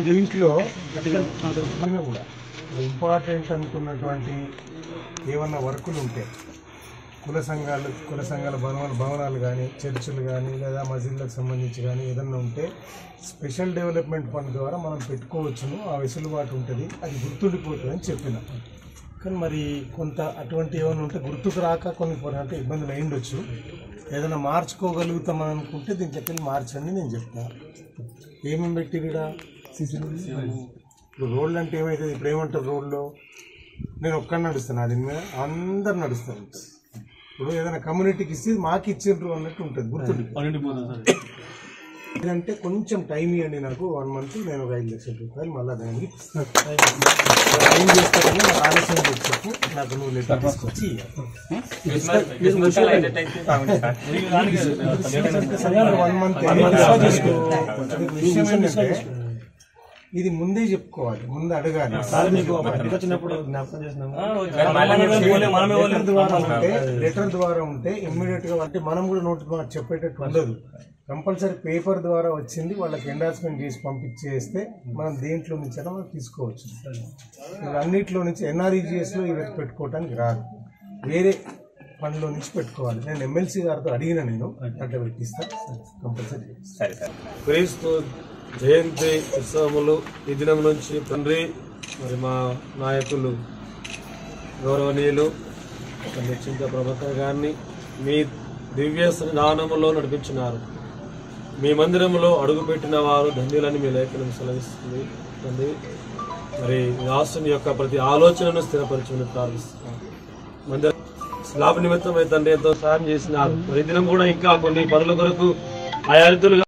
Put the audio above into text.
దీంట్లో కూడా ఇంపార్టెంట్ అనుకున్నటువంటి ఏమన్నా వర్కులు ఉంటే కుల సంఘాల భవనాలు కానీ చర్చిలు కానీ లేదా మసీదులకు సంబంధించి కానీ ఏదన్నా ఉంటే స్పెషల్ డెవలప్మెంట్ ఫండ్ ద్వారా మనం పెట్టుకోవచ్చును, ఆ వెసులుబాటు ఉంటుంది, అది గుర్తుండిపోతుంది అని చెప్పిన. కానీ మరి కొంత అటువంటి ఏమైనా ఉంటే గుర్తుకు రాక కొన్ని అంటే ఇబ్బందులు అయ్యిండొచ్చు. ఏదైనా మార్చుకోగలుగుతామని అనుకుంటే దీంట్లోకి మార్చండి నేను చెప్తాను. ఏమేమి పెట్టిరా ఇప్పుడు రోడ్లు అంటే ఏమవుతుంది, ఇప్పుడు ఏమంటారు రోడ్లో నేను ఒక్కడిని నడుస్తాను, దీని మీద అందరు నడుస్తారు. ఇప్పుడు ఏదైనా కమ్యూనిటీకి ఇస్తే మాకు ఇచ్చిండ్రు అన్నట్టు ఉంటుంది, గుర్తుండిపోతుంది. ఇదంటే కొంచెం టైం ఇవ్వండి నాకు, 1 month, నేను ఒక 5 లక్షల రూపాయలు మళ్ళీ దానికి ఏం చేస్తానని నాకు ఆలోచన చెప్పు, నాకు నువ్వు లెటర్ తీసుకొచ్చి విషయం ఏంటంటే ఇది ముందే చెప్పుకోవాలి, ముందు అడగాలి. లెటర్ ద్వారా ఉంటే ఇమ్మీడియట్ గా అంటే మనం కూడా నోట్ చెప్పేటట్టు ఉండదు. కంపల్సరీ పేపర్ ద్వారా వచ్చింది వాళ్ళకి ఎండార్స్మెంట్ చేసి పంపించేస్తే మనం దేంట్లో నుంచి అయినా మనం తీసుకోవచ్చు. అన్నింటిలో నుంచి ఎన్ఆర్ఈజిఎస్లో ఇవి పెట్టుకోవడానికి రాదు, వేరే ఫండ్లో నుంచి పెట్టుకోవాలి. నేను ఎమ్మెల్సీ గారితో అడిగిన, నేను అట్లా పెట్టిస్తాను కంపల్సరీ. క్రీస్తు జయంతి ఉత్సవములు ఈ దినం నుంచి తండ్రి మరి మా నాయకులు గౌరవనీయులు చింత ప్రభాకర్ గారిని మీ దివ్య దానములో నడిపించినారు. మీ మందిరంలో అడుగుపెట్టిన వారు ధన్యులని మీ లేఖనం సెలవిస్తుంది తండ్రి. మరి రాష్ట్రం యొక్క ప్రతి ఆలోచనను స్థిరపరచుకుని ప్రార్థిస్తున్నాం. మందిర స్లాబ్ నిమిత్తమై తండ్రి ఎంతో సాయం చేసినారు. మరి దినం కూడా ఇంకా కొన్ని పనుల కొరకు ఆయా రీతులుగా